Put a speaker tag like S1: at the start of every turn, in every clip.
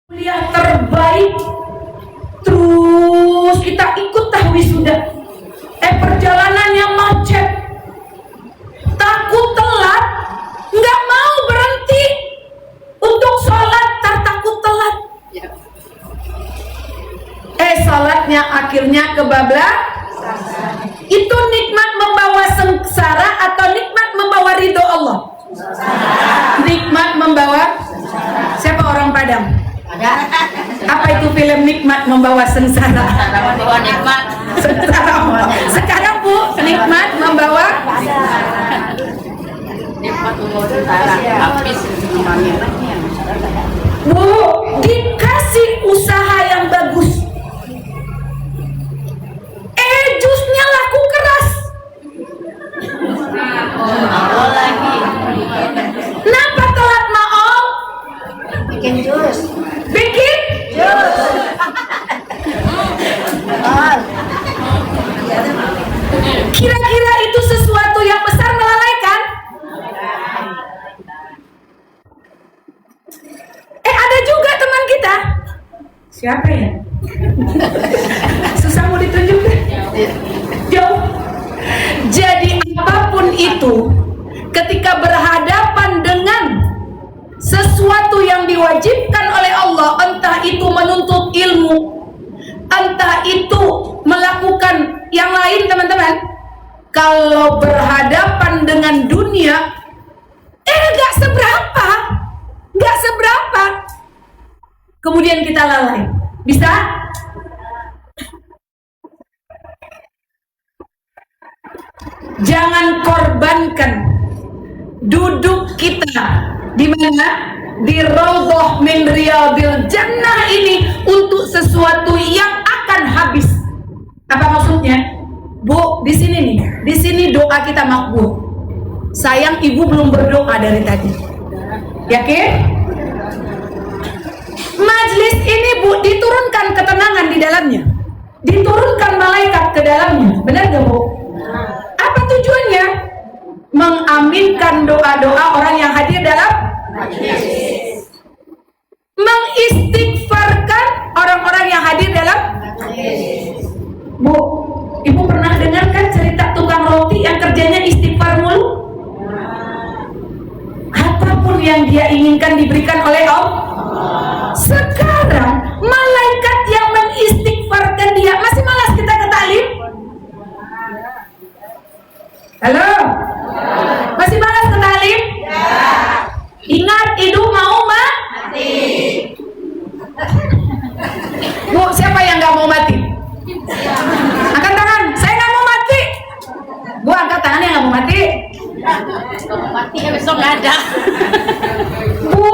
S1: kuliah terbaik, terus kita ikut wisuda, perjalanannya macet, takut telat, nggak mau berhenti untuk sholat, takut telat. Sholatnya akhirnya kebablasan. Itu nikmat membawa sengsara atau nikmat membawa ridho Allah? Nikmat membawa siapa orang Padang? Apa itu film nikmat membawa sengsara?
S2: Membawa nikmat.
S1: Sekarang Bu, nikmat membawa
S2: Nikmat membawa sengsara. Habis
S1: Bu, dikasih usaha yang bagus. Jusnya laku keras.
S2: lagi.
S1: Kenapa telat maaf?
S2: Bikin jus.
S1: Bikin
S2: Jus.
S1: Kira-kira itu sesuatu yang besar melalaikan? Ada juga teman kita. Siapa ya? Susah mau ditunjuk deh. Jauh. Jadi apapun itu, ketika berhadapan dengan sesuatu yang diwajibkan oleh Allah, entah itu menuntut ilmu, entah itu melakukan yang lain, teman-teman, kalau berhadapan dengan dunia, gak seberapa, kemudian kita lalai. Bisa? Jangan korbankan duduk kita di mana? Di Raudhah min Riyadil Jannah ini untuk sesuatu yang akan habis. Apa maksudnya? Bu, di sini nih, di sini doa kita makbul. Sayang ibu belum berdoa dari tadi. Yakin? Majlis ini Bu, diturunkan ketenangan di dalamnya, diturunkan malaikat ke dalamnya. Benar gak Bu? Apa tujuannya? Mengaminkan doa-doa orang yang hadir dalam majlis, mengistighfarkan orang-orang yang hadir dalam majlis. Bu, ibu pernah dengarkan cerita tukang roti yang kerjanya istighfar mulu? Apapun yang dia inginkan diberikan oleh Allah. Sekarang malaikat yang mengistighfarkan dia, masih malas kita ke taklim? Halo? Masih malas ke taklim? Ingat, hidup mau mati. Bu, siapa yang gak mau mati? Angkat tangan, saya gak mau mati. Bu, angkat tangan yang gak mau mati.
S2: Kalau mati ya besok nggak ada.
S1: Bu,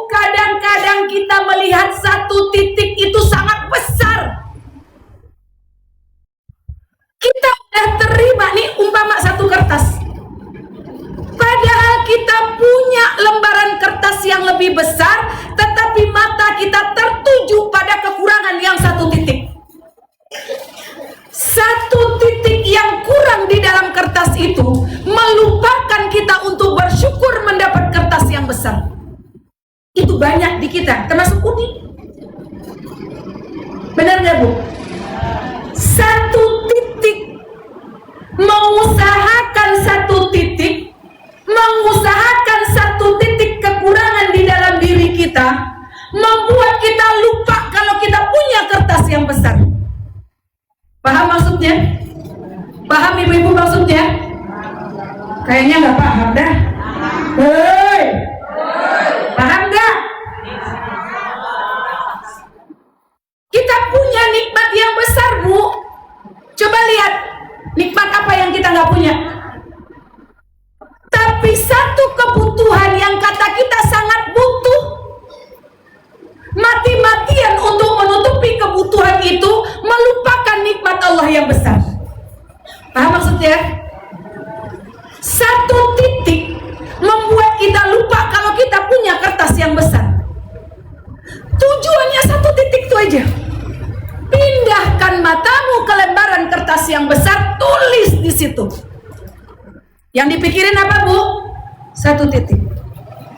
S1: kadang-kadang kita melihat satu titik itu sangat besar. Kita udah terima nih umpama satu kertas, padahal kita punya lembaran kertas yang lebih besar, tetapi mata kita tertuju pada kekurangan yang satu titik. Satu titik yang kurang di dalam kertas itu melupakan kita untuk bersyukur mendapat kertas yang besar. Itu banyak di kita, termasuk Uni. Benar nggak Bu? Satu titik, mengusahakan satu titik, mengusahakan satu titik kekurangan di dalam diri kita, membuat kita lupa kalau kita punya kertas yang besar. Paham maksudnya? Paham ibu-ibu maksudnya? Kayaknya nggak paham dah. Hei, paham nggak? Kita punya nikmat yang besar Bu. Coba lihat nikmat apa yang kita nggak punya. Tapi satu kebutuhan yang kata kita sangat butuh, mati-matian untuk menutupi kebutuhan itu, melupakan nikmat Allah yang besar. Paham maksudnya? Satu titik membuat kita lupa kalau kita punya kertas yang besar. Tujuannya satu titik itu aja. Pindahkan matamu ke lembaran kertas yang besar, tulis di situ. Yang dipikirin apa Bu? Satu titik.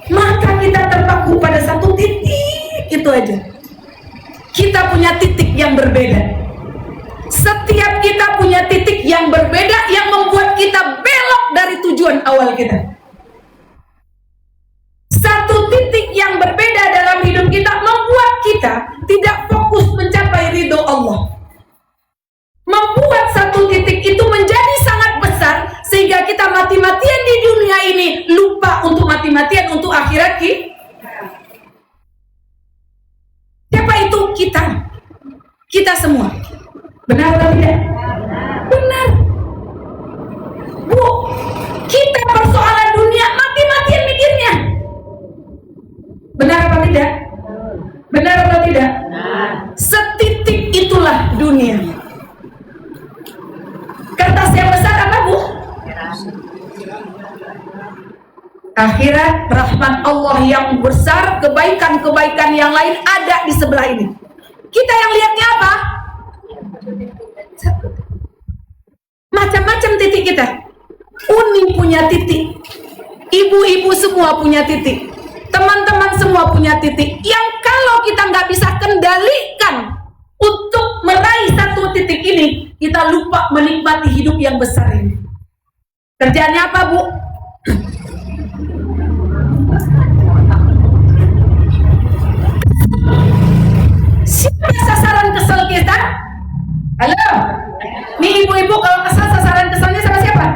S1: Maka kita terpaku pada satu titik itu aja. Kita punya titik yang berbeda. Setiap kita punya titik yang berbeda yang membuat kita belok dari tujuan awal kita. Satu titik yang berbeda dalam hidup kita membuat kita tidak fokus mencapai ridho Allah. Membuat satu titik itu menjadi sangat besar sehingga kita mati-matian di dunia ini lupa untuk mati-matian untuk akhirat kita. Siapa itu kita? Kita semua. Benar atau tidak? Benar. Bu, kita persoalan dunia mati-matian mikirnya. Benar atau tidak? Benar atau tidak? Setitik itulah dunia. Kertas yang besar apa, Bu? Akhirat, rahmat Allah yang besar, kebaikan-kebaikan yang lain ada di sebelah ini. Kita yang lihatnya apa? Macam-macam titik kita. Uni punya titik, ibu-ibu semua punya titik, teman-teman semua punya titik. Yang kalau kita nggak bisa kendalikan untuk meraih satu titik ini, kita lupa menikmati hidup yang besar ini. Kerjaannya apa, Bu? Siapa sasaran kesel kita? Halo? Nih ibu-ibu kalau kesel, sasaran keselnya sama siapa?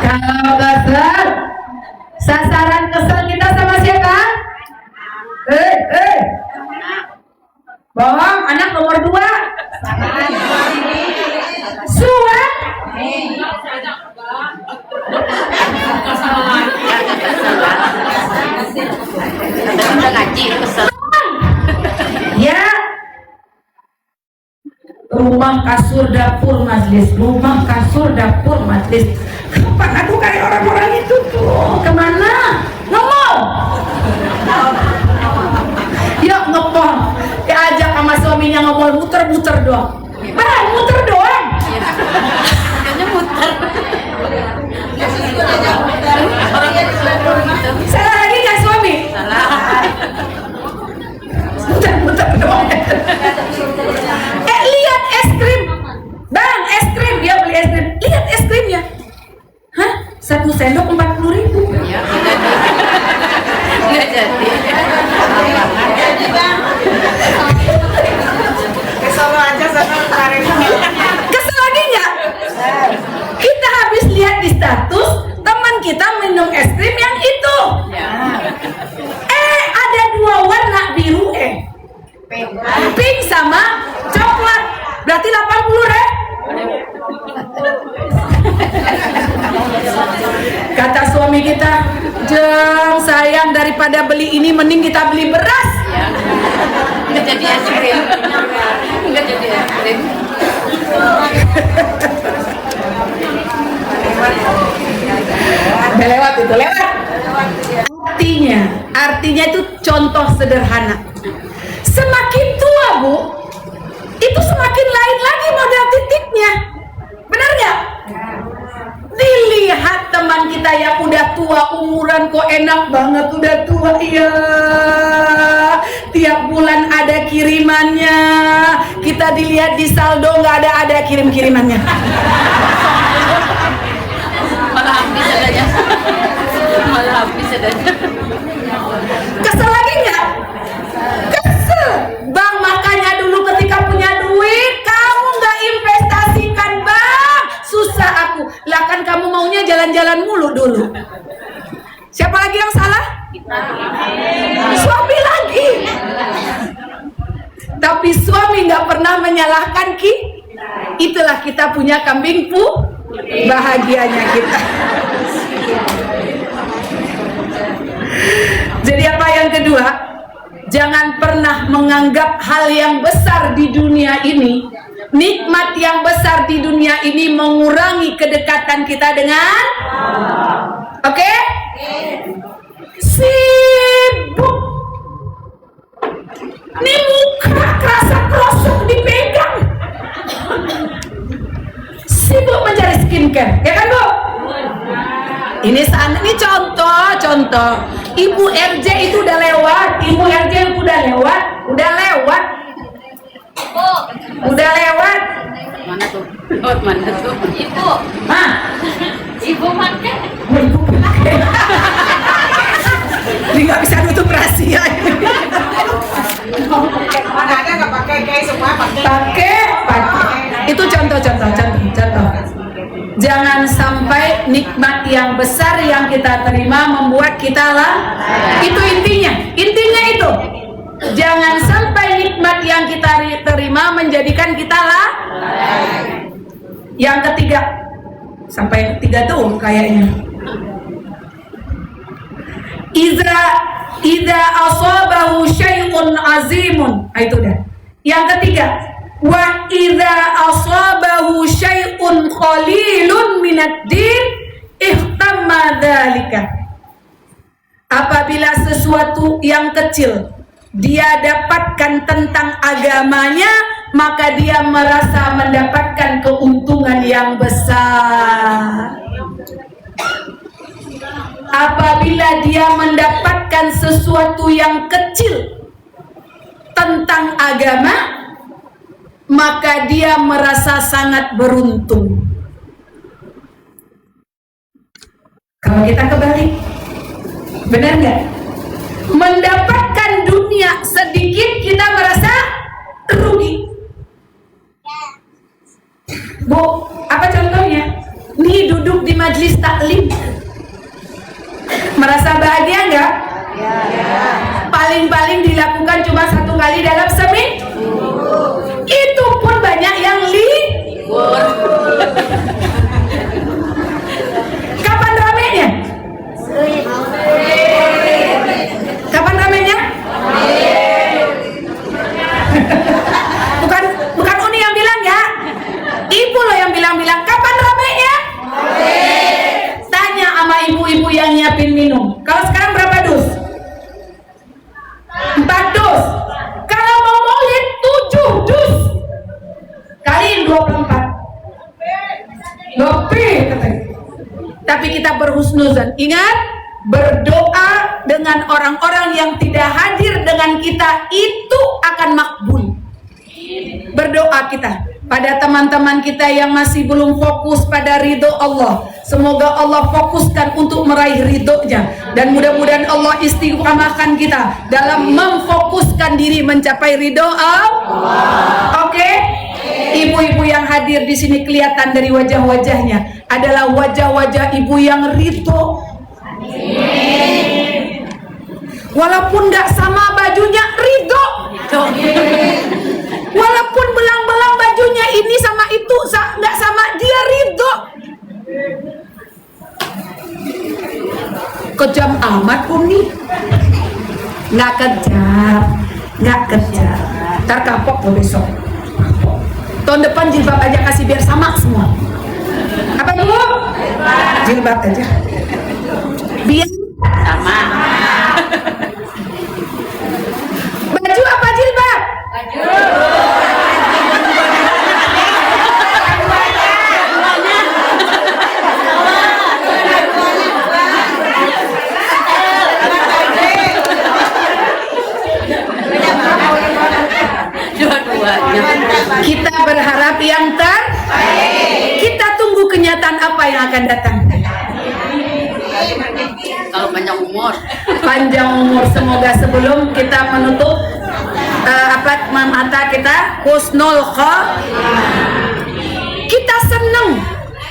S1: Kalau kesel, sasaran kesel kita sama siapa? Bohong, anak nomor 2. Suara. Ya. Rumah kasur dapur majlis, rumah kasur dapur majlis. Kapan aku kayak orang-orang itu tuh? Kemana? Ngomong. Yuk ngepon. Diajak sama suaminya ngomong muter-muter doang. Bang, muter doang. Salah lagi nggak suami?
S2: Salah.
S1: Muter-muter doang. Lihat es krim. Bang, es krim. Dia beli es krim. Lihat es krimnya. Hah? 1 sendok 40.000.
S2: Ya, nggak jadi.
S1: Kesel lagi nggak? Kita habis lihat di status teman kita minum es krim yang itu. Ada 2 warna biru pink sama coklat. Berarti 80.000. Kata suami kita, Jeng sayang daripada beli ini mending kita beli beras.
S2: Nggak jadi es krim. Nggak jadi es krim.
S1: Udah lewat itu, lewat. Artinya itu contoh sederhana. Semakin tua, Bu, itu semakin lain lagi model titiknya. Benar nggak? Dilihat teman kita yang udah tua umuran kok enak banget udah tua, iya. Tiap bulan ada kirimannya. Kita dilihat di saldo nggak ada kirim-kirimannya.
S2: Malah habis adanya. Malah habis adanya.
S1: Kesel lagi nggak? Kesel. Bang, makanya dulu ketika punya duit kamu nggak investasikan, Bang. Susah aku. Lah kan kamu maunya jalan-jalan mulu dulu. Siapa lagi yang salah? Suami lagi. Tapi suami nggak pernah menyalahkan itulah kita punya kambing bahagianya kita. Jadi apa yang kedua? Jangan pernah menganggap hal yang besar di dunia ini, nikmat yang besar di dunia ini mengurangi kedekatan kita dengan Oke? Sibuk. Ini muka kerasa krosok dipegang. Sibuk mencari skincare, ya kan, Bu? Ini contoh. Ibu RJ itu udah lewat. Udah lewat.
S2: Mana tuh? Oh, mana tuh? Ibu.
S1: Hah?
S2: Ibu pakai.
S1: Ibu pakai. Ini nggak bisa nutup rahasia.
S3: Mana ada nggak pakai, guys, semua pakai.
S1: Pakai. Itu contoh. Jangan sampai nikmat yang besar yang kita terima membuat kita itu intinya itu. Jangan sampai nikmat yang kita terima menjadikan kita Yang ketiga, sampai yang ketiga tuh kayaknya. Idza asabahu syai'un azimun. Itu dah. Yang ketiga, wa idza asabahu syai'un qalilun minad din ihtamma dzalika. Apabila sesuatu yang kecil dia dapatkan tentang agamanya, maka dia merasa mendapatkan keuntungan yang besar. Apabila dia mendapatkan sesuatu yang kecil tentang agama, maka dia merasa sangat beruntung. Kalau kita kebalik, benar nggak? Mendapatkan dunia sedikit kita merasa rugi. Bu, apa contohnya? Nih duduk di majelis taklim, merasa bahagia nggak? Paling-paling dilakukan cuma 1 kali dalam seminggu. Itu pun banyak yang libur. Kapan ramenya? Bukan Uni yang bilang ya. Ibu loh yang bilang kapan ramenya? Tanya sama ibu-ibu yang nyiapin minum. Kalau sekarang berapa dus? 4 dus. Kalau mau maulid 7 dus. Kaliin 24. Lebih katanya. Tapi kita berhusnuzan. Ingat, berdoa dengan orang-orang yang tidak hadir dengan kita itu akan makbul. Berdoa kita pada teman-teman kita yang masih belum fokus pada ridho Allah, semoga Allah fokuskan untuk meraih ridhonya, dan mudah-mudahan Allah istiqamahkan kita dalam memfokuskan diri mencapai ridho Allah. Oke? Ibu-ibu yang hadir di sini kelihatan dari wajah-wajahnya adalah wajah-wajah ibu yang ridho. Walaupun nggak sama bajunya, ridho. Walaupun belang-belang bajunya ini sama itu nggak sama, dia ridho. Kejam amat Uni. Nggak kejar. Ntar kapok lo besok. Tahun depan jilbab aja kasih biar sama semua. Apa dulu? Jilbab aja. Biar
S2: Sama.
S1: baju apa jilbab?
S2: Dua-duanya.
S1: Kita berharap yang terbaik. Kita tunggu kenyataan apa yang akan datang.
S2: Kalau panjang umur.
S1: Panjang umur, semoga sebelum kita menutup mata kita husnul khotimah. Kita senang,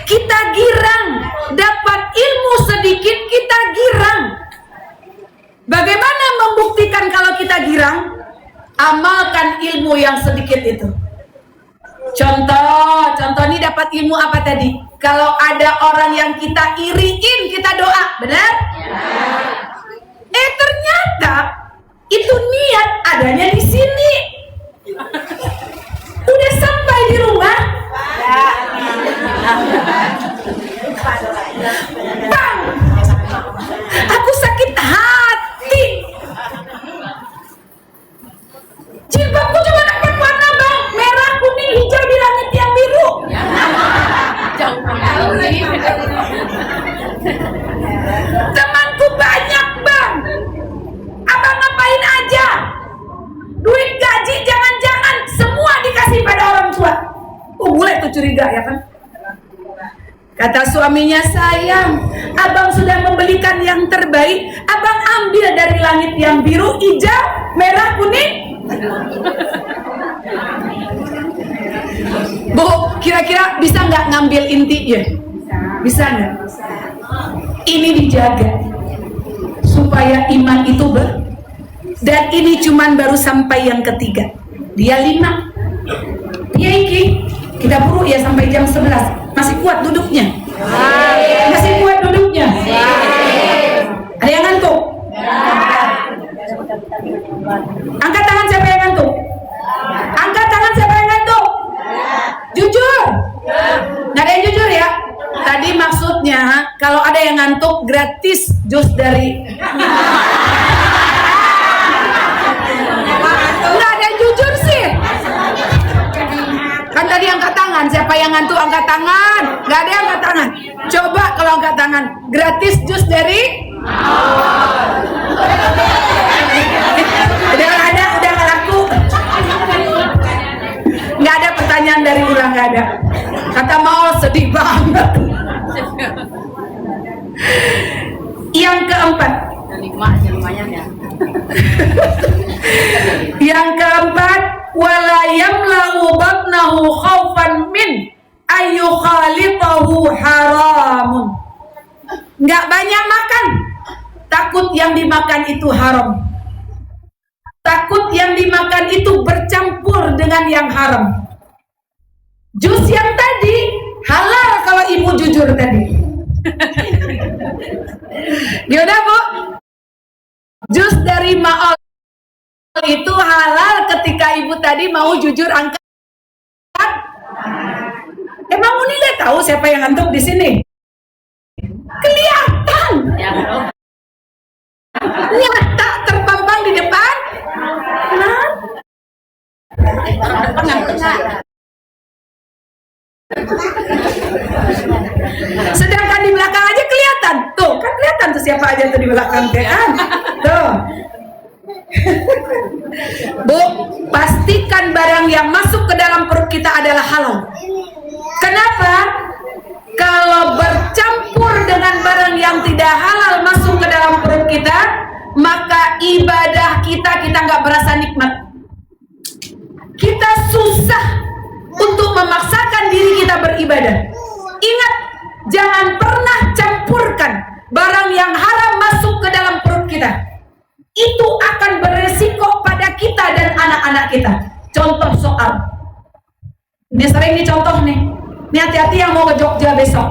S1: kita girang, dapat ilmu sedikit kita girang. Bagaimana membuktikan kalau kita girang? Amalkan ilmu yang sedikit itu. Contoh ini dapat ilmu apa tadi? Kalau ada orang yang kita iriin, kita doa, benar? Ternyata itu niat adanya di sini. Udah sampai di rumah, bang, aku sakit hati. Jilbabku cuma dapat warna bang, merah, kuning, hijau di langit yang biru.
S2: Jauh sekali.
S1: Temanku banyak bang. Abang ngapain aja? Duit gaji jangan-jangan semua dikasih pada orang tua. Mulai tuh curiga ya kan. Kata suaminya, sayang, abang sudah membelikan yang terbaik. Abang ambil dari langit yang biru, hijau, merah, kuning. Bu, kira-kira bisa nggak ngambil intinya? Bisa nggak? Ini dijaga supaya iman itu dan ini cuman baru sampai yang ketiga. Dia 5. Dia iki kita buru ya sampai jam 11. Masih kuat duduknya? Masih kuat duduknya? Ada yang ngantuk? Angkat tangan siapa yang ngantuk? Angkat tangan siapa yang ngantuk? Jujur? Nggak ada yang jujur ya? Tadi maksudnya kalau ada yang ngantuk gratis jus dari. Nggak ada yang jujur sih. Kan tadi angkat tangan, siapa yang ngantuk angkat tangan? Nggak ada yang angkat tangan. Coba kalau angkat tangan, gratis jus dari. Udah nggak ada, udah nggak laku. Nggak ada pertanyaan dari ulang, nggak ada. Kata mau sedih banget. Yang keempat.
S2: Lumayan ya.
S1: Yang keempat, wala yamlau batnahu khaufan min ayu khalitahu haramun. Nggak banyak makan, takut yang dimakan itu haram. Takut yang dimakan itu bercampur dengan yang haram. Jus yang tadi halal kalau ibu jujur tadi. Gimana bu? Jus dari Maol itu halal ketika ibu tadi mau jujur angkat. Emang Unile tahu siapa yang ngantuk di sini? Kelihatan. Nyata terpampang di depan. Nah. Sedangkan di belakang aja kelihatan. Tuh, kan kelihatan tuh siapa aja tuh di belakang kan. Tuh. Bu, pastikan barang yang masuk ke dalam perut kita adalah halal. Kenapa? Kalau bercampur dengan barang yang tidak halal masuk ke dalam perut kita, maka ibadah kita nggak berasa nikmat. Kita susah untuk memaksakan diri kita beribadah. Ingat, jangan pernah campurkan barang yang haram masuk ke dalam perut kita. Itu akan beresiko pada kita dan anak-anak kita. Contoh soal. Ini sering dicontoh nih. Ini hati-hati yang mau ke Jogja besok.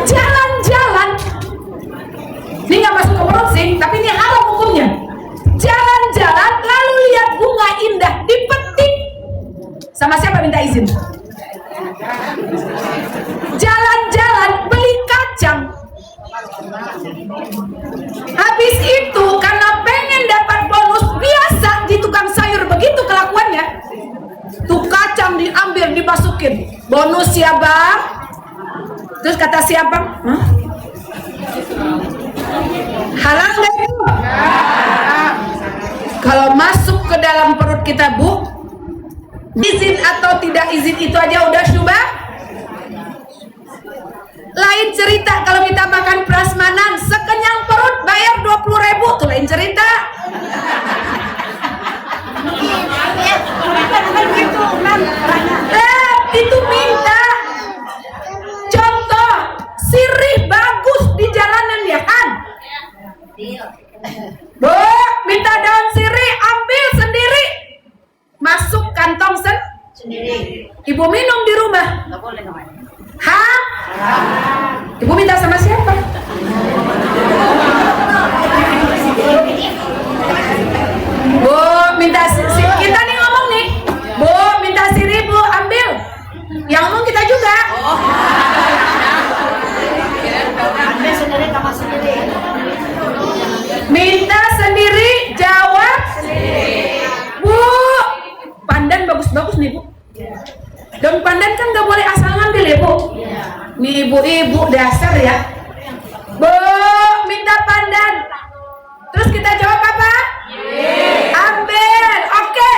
S1: Jalan-jalan. Ini nggak masuk ke perut sih, tapi ini haram hukumnya. Jalan-jalan lalu lihat bunga indah dipetik. Sama siapa minta izin? Jalan-jalan beli kacang. Habis itu karena pengen dapat bonus biasa di tukang sayur, begitu kelakuannya. Tuh kacang diambil dimasukin. Bonus ya bang. Terus kata siapa? Hah? Halal nggak itu? Kalau masuk ke dalam perut kita bu, izin atau tidak izin itu aja udah syubah. Lain cerita kalau kita makan prasmanan sekenyang perut bayar 20.000, tuh lain cerita. Itu minta contoh sirih bagus di jalanan ya kan. Bu, minta daun sirih ambil sendiri, masuk kantong sendiri. Ibu minum di rumah.
S2: Nggak boleh namanya.
S1: Hah? Ibu minta sama siapa? Bu, minta kita nih ngomong nih. Bu, minta sirih bu, ambil. Yang ngomong kita juga.
S2: Ambil sendiri, kamar sendiri.
S1: Minta sendiri, jawab sendiri. Bu, pandan bagus-bagus nih bu. Daun pandan kan nggak boleh asal ngambil ya Bu. Nih ibu-ibu dasar ya. Bu, minta pandan. Terus kita jawab apa? Ambil. Oke.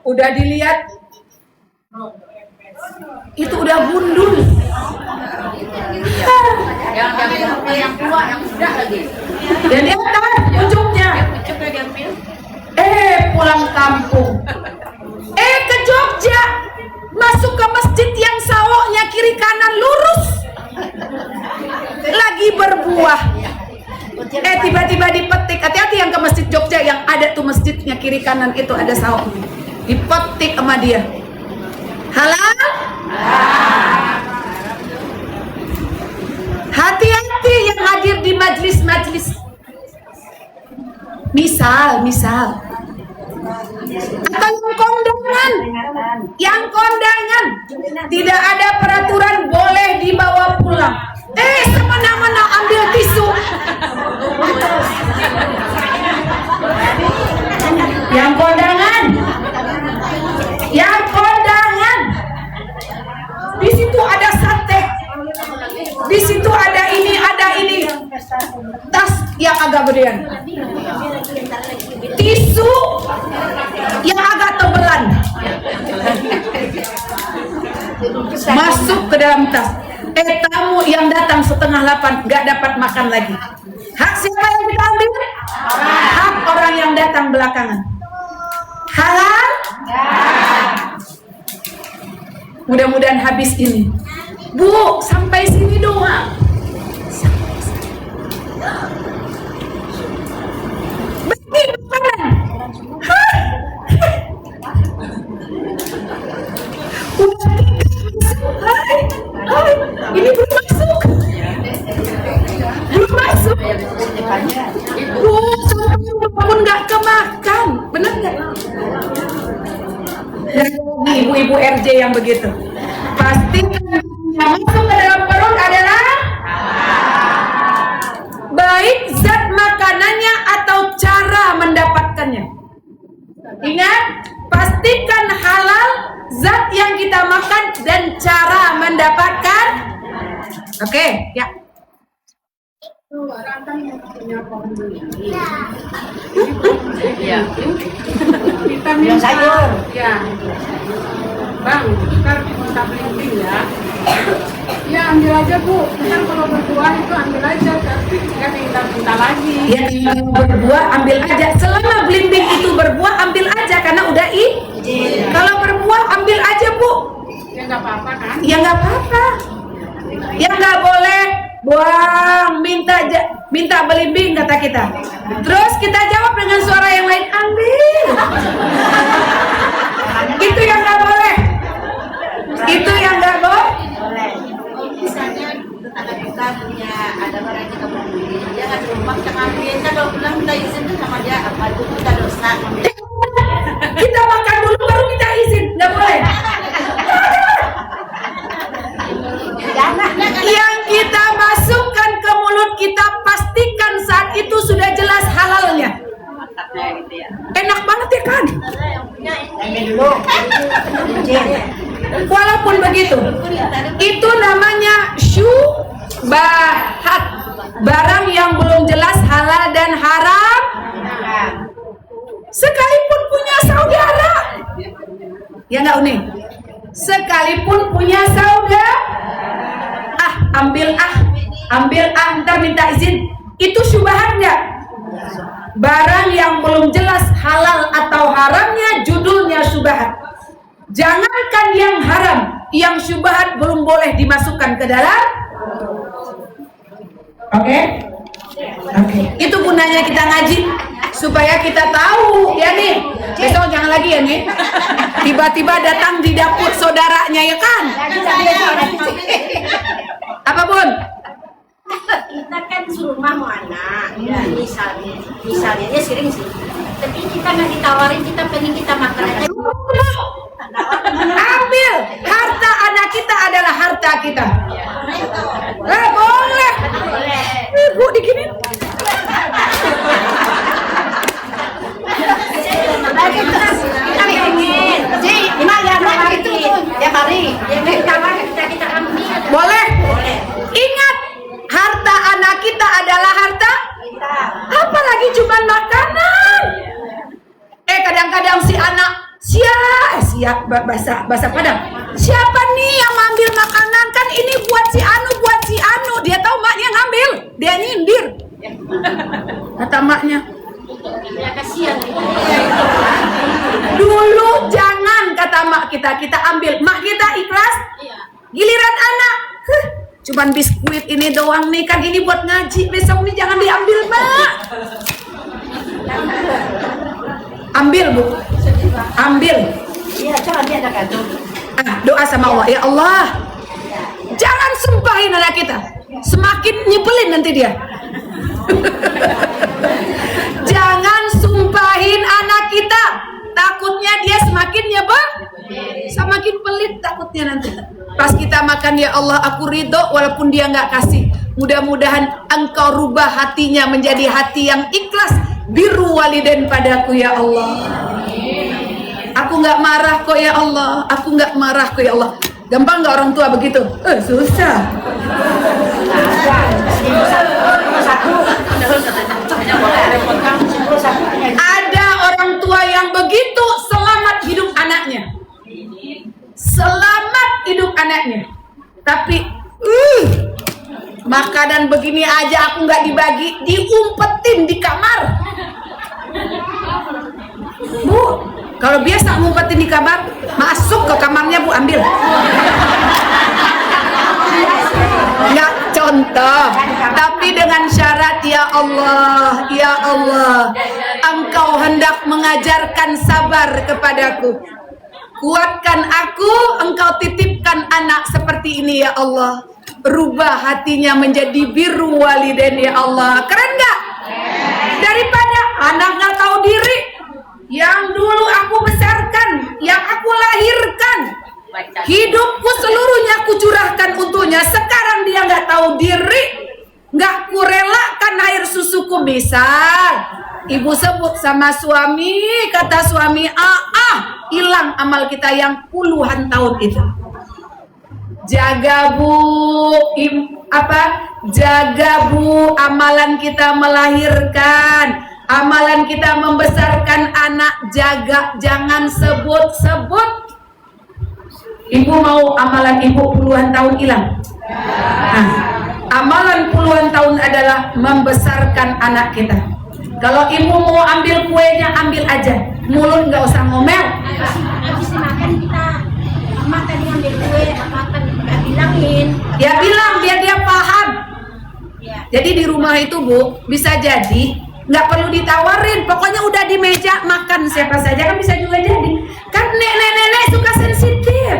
S1: Udah dilihat. Itu udah gundul.
S2: Yang tua, yang muda lagi.
S1: Dan dia tahan ujungnya.
S2: Ujungnya diambil.
S1: Pulang kampung. Ke Jogja. Masuk ke masjid yang sawoknya kiri kanan lurus. Lagi berbuah. Tiba-tiba dipetik. Hati-hati yang ke masjid Jogja yang ada tuh masjidnya kiri kanan itu ada sawoknya. Dipetik sama dia. Halal? Hati-hati yang hadir di majlis-majlis. Misal atau yang kondangan tidak ada peraturan boleh dibawa pulang. Semena-mena ambil tisu. Yang kondangan di situ ada sate, di situ ada ini, tas yang agak gedean, tisu yang agak tebelan, masuk ke dalam tas. Tamu yang datang setengah 8 nggak dapat makan lagi. Hak siapa yang kita ambil? Hak orang yang datang belakangan. Halal? Mudah-mudahan habis ini. Bu, sampai sini doang. Bagi makanan. Hai, ini belum masuk. Bu, pun nggak kemakan. Bener nggak? Ibu-ibu RJ yang begitu. Pastikan yang masuk ke dalam perut adalah baik zat makanannya atau cara mendapatkannya. Ingat, pastikan halal zat yang kita makan dan cara mendapatkan. Oke, ya.
S3: Vitamin sayur.
S2: Ya. Bang, ntar kita beliin ya. Ya ambil aja Bu. Ntar kalau berbuah itu ambil aja. Tapi kan minta lagi.
S1: Ya, yang berbuah ambil aja. Selama belimbing itu berbuah ambil aja karena udah Kalau berbuah ambil aja Bu.
S2: Ya nggak apa-apa kan?
S1: Ya nggak apa-apa. Ya nggak boleh buang, minta belimbing kata kita. Terus kita jawab dengan suara yang lain, ambil. Itu yang nggak boleh. Itu yang nggak boleh.
S2: Misalnya tetangga kita punya ada barang kita mau beli, dia kan rumah kita ngambil, kalau pulang minta izin tuh sama dia apa itu kita dosa.
S1: Kita makan dulu baru minta izin, nggak boleh. Yang kita masukkan ke mulut kita pastikan saat itu sudah jelas halalnya. Enak banget ya kan? Walaupun begitu, itu namanya syubhat, barang yang belum jelas halal dan haram. Sekalipun punya saudara, ya nggak Uni? Sekalipun punya saudara, ambil ntar minta izin, itu syubhat nggak? Barang yang belum jelas halal atau haramnya judulnya syubhat. Jangankan yang haram, yang syubhat belum boleh dimasukkan ke dalam. Oke? Itu gunanya kita ngaji supaya kita tahu ya nih. Besok jangan lagi ya nih. Tiba-tiba datang di dapur saudaranya ya kan? Apa Bun?
S4: Kita kan serumah mau anak, ya, misalnya dia sering sih. Tapi kita nggak ditawarin, kita pengen kita makan aja.
S1: Ambil harta anak kita adalah harta kita. Boleh. Bu digini.
S4: Kita pengen. Jadi, gimana?
S1: siap bahasa Padang. Siapa nih yang ngambil makanan? Kan ini buat si Anu, buat si Anu. Dia tahu maknya ngambil, dia nyindir. Kata maknya,
S4: Ya kasihan.
S1: dulu jangan, kata mak kita ambil. Mak kita ikhlas. Giliran anak, cuman biskuit ini doang nih, kan ini buat ngaji. Besok nih jangan diambil, mak. Ambil, Bu. Ambil.
S3: Iya, coba dia ada kado.
S1: Doa sama Allah. Ya Allah, jangan sumpahin anak kita. Semakin nyebelin nanti dia. Jangan sumpahin anak kita. Takutnya dia semakin nyebel, semakin pelit takutnya nanti. Pas kita makan, ya Allah, aku ridho walaupun dia nggak kasih. Mudah-mudahan Engkau rubah hatinya menjadi hati yang ikhlas, birru walidain padaku, ya Allah. Aku nggak marah kok, ya Allah. Aku nggak marah kok, ya Allah. Gampang nggak orang tua begitu? Susah. Ada orang tua yang begitu selamat hidup anaknya. Selamat hidup anaknya. Tapi makanan begini aja aku nggak dibagi, diumpetin di kamar. Bu, kalau biasa ngumpetin di kamar, masuk ke kamarnya, Bu, ambil. Nggak contoh, tapi dengan syarat, ya Allah, ya Allah, Engkau hendak mengajarkan sabar kepadaku. Kuatkan aku, Engkau titipkan anak seperti ini, ya Allah. Rubah hatinya menjadi birru walidain, ya Allah. Keren nggak? Daripada anak nggak tahu diri, yang dulu aku besarkan, yang aku lahirkan, hidupku seluruhnya kucurahkan untuknya. Sekarang dia nggak tahu diri, nggak kurelakan air susuku. Misal ibu sebut sama suami, kata suami, hilang amal kita yang puluhan tahun itu. Jaga Bu, jaga Bu, amalan kita melahirkan, amalan kita membesarkan anak, jaga, jangan sebut-sebut. Ibu mau amalan ibu puluhan tahun hilang. Amalan puluhan tahun adalah membesarkan anak kita. Kalau ibu mau ambil kuenya, ambil aja. Mulut nggak usah ngomel.
S4: Habis makan kita makan ambil kue, makan nggak bilangin.
S1: Ya bilang, dia paham.
S4: Ya.
S1: Jadi di rumah itu, Bu, bisa jadi nggak perlu ditawarin. Pokoknya udah di meja makan siapa saja, kan bisa juga jadi. Kan nenek-nenek suka sensitif.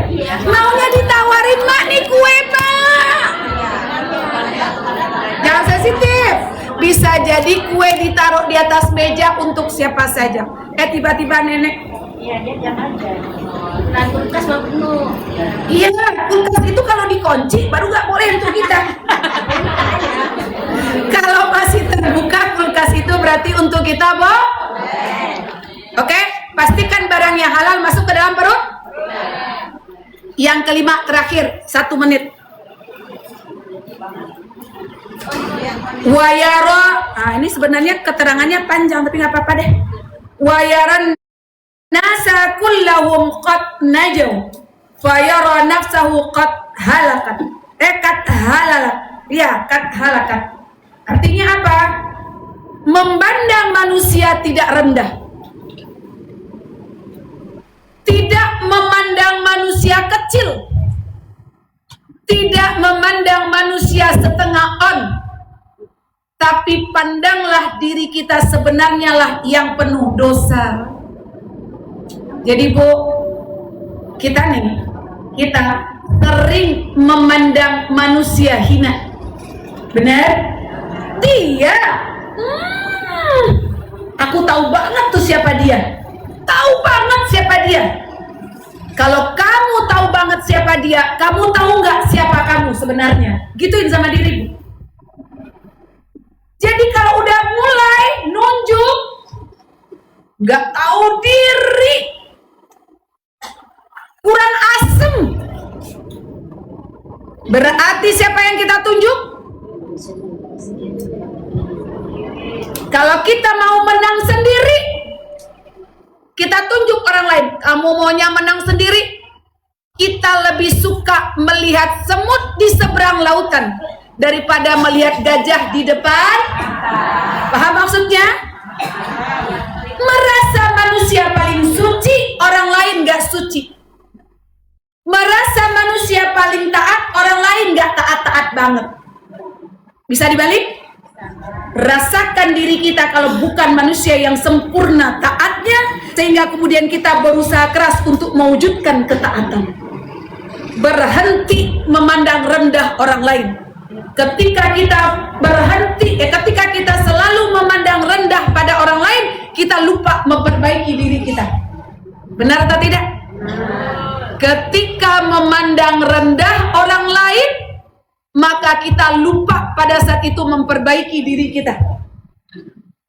S1: Maunya ditawarin, mak nih kue, mak. Jangan sensitif. Bisa jadi kue ditaruh di atas meja untuk siapa saja. Tiba-tiba nenek,
S3: Iya, dia diam aja.
S4: Nah, kulkas mau penuh.
S1: iya, kulkas itu kalau dikunci baru nggak boleh untuk kita. Kalau masih terbuka kulkas itu berarti untuk kita, Bo. Oke, pastikan barang yang halal masuk ke dalam perut. Yang kelima terakhir, 1 menit. Wayara, ini sebenarnya keterangannya panjang tapi nggak apa-apa deh. Wayaran nasa kullahum qad najaw fayara nafsahu qad halakat. Qad halakat. Ya, qad halakat. Artinya apa? Memandang manusia tidak rendah. Tidak memandang manusia kecil. Tidak memandang manusia setengah on. Tapi pandanglah diri kita sebenarnya lah yang penuh dosa. Jadi Bu, kita sering memandang manusia hina. Benar? Dia, aku tahu banget tuh siapa dia. Tahu banget siapa dia. Kalau kamu tahu banget siapa dia, kamu tahu nggak siapa kamu sebenarnya? Gituin sama dirimu. Jadi kalau udah mulai nunjuk, nggak tahu diri, kurang asem, berarti siapa yang kita tunjuk? Kalau kita mau menang sendiri, Kita tunjuk orang lain, kamu maunya menang sendiri? Kita lebih suka melihat semut di seberang lautan daripada melihat gajah di depan. Paham maksudnya? Merasa manusia paling suci, orang lain gak suci. Merasa manusia paling taat, orang lain gak taat-taat banget. Bisa dibalik? Rasakan diri kita kalau bukan manusia yang sempurna taatnya, sehingga kemudian kita berusaha keras untuk mewujudkan ketaatan. Berhenti memandang rendah orang lain. Ketika kita berhenti, ketika kita selalu memandang rendah pada orang lain, kita lupa memperbaiki diri kita. Benar atau tidak? Ketika memandang rendah orang lain, maka kita lupa pada saat itu memperbaiki diri kita.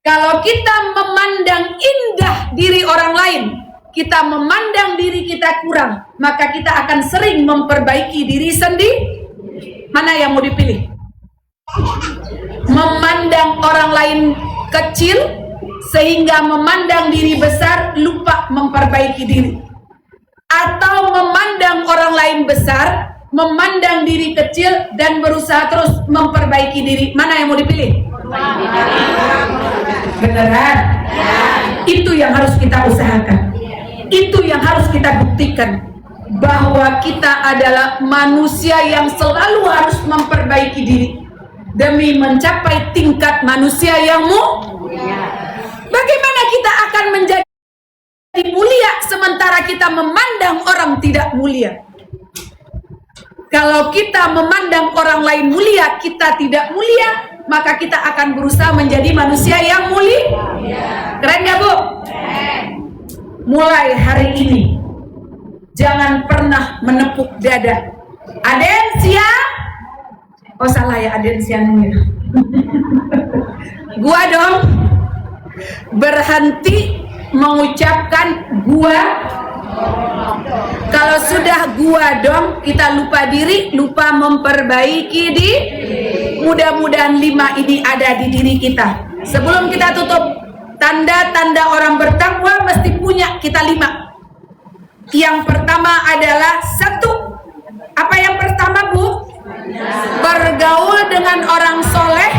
S1: Kalau kita memandang indah diri orang lain, kita memandang diri kita kurang, maka kita akan sering memperbaiki diri sendiri. Mana yang mau dipilih? Memandang orang lain kecil sehingga memandang diri besar, lupa memperbaiki diri. Atau memandang orang lain besar, memandang diri kecil dan berusaha terus memperbaiki diri. Mana yang mau dipilih? Beneran? Itu yang harus kita usahakan. Itu yang harus kita buktikan, bahwa kita adalah manusia yang selalu harus memperbaiki diri demi mencapai tingkat manusia yang mulia. Bagaimana kita akan menjadi mulia sementara kita memandang orang tidak mulia? Kalau kita memandang orang lain mulia, kita tidak mulia, maka kita akan berusaha menjadi manusia yang mulia. Keren gak, Bu? Mulai hari ini, jangan pernah menepuk dada. Adensia, oh salah ya, Adensia Nur. Gua dong. Berhenti mengucapkan gua. Kalau sudah gua dong, kita lupa diri, lupa memperbaiki diri. Mudah-mudahan 5 ini ada di diri kita. Sebelum kita tutup, tanda-tanda orang bertakwa mesti punya kita 5. Yang pertama adalah 1. Apa yang pertama, Bu? Bergaul dengan orang soleh,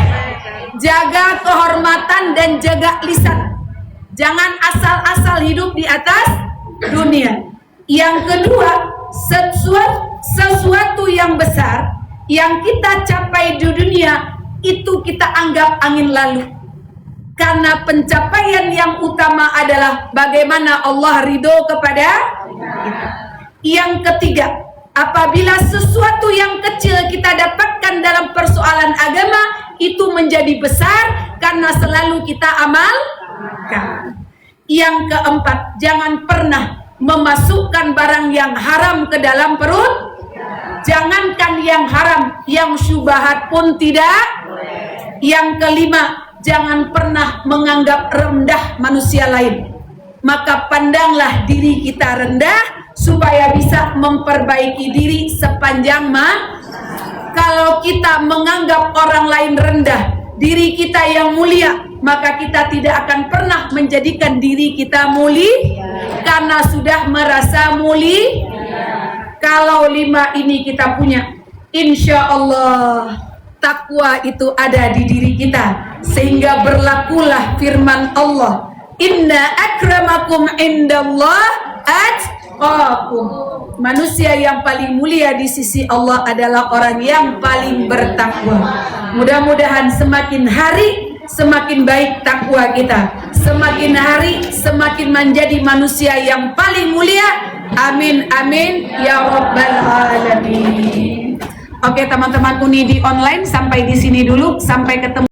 S1: jaga kehormatan dan jaga lisan. Jangan asal-asal hidup di atas dunia. Yang kedua, sesuatu yang besar yang kita capai di dunia itu kita anggap angin lalu. Karena pencapaian yang utama adalah bagaimana Allah ridho kepada kita. Yang ketiga, apabila sesuatu yang kecil kita dapatkan dalam persoalan agama, itu menjadi besar karena selalu kita amalkan. Yang keempat, jangan pernah memasukkan barang yang haram ke dalam perut. Jangankan yang haram, yang syubhat pun tidak. Yang kelima, jangan pernah menganggap rendah manusia lain. Maka pandanglah diri kita rendah supaya bisa memperbaiki diri sepanjang Kalau kita menganggap orang lain rendah, diri kita yang mulia, maka kita tidak akan pernah menjadikan diri kita mulia karena sudah merasa mulia. Kalau 5 ini kita punya, insya Allah takwa itu ada di diri kita, sehingga berlakulah firman Allah, inna akramakum indallah atqakum. Manusia yang paling mulia di sisi Allah adalah orang yang paling bertakwa. Mudah-mudahan semakin hari semakin baik takwa kita, semakin hari semakin menjadi manusia yang paling mulia. Amin amin ya rabbal alamin. Oke teman-teman Uni di online, sampai di sini dulu, sampai ketemu.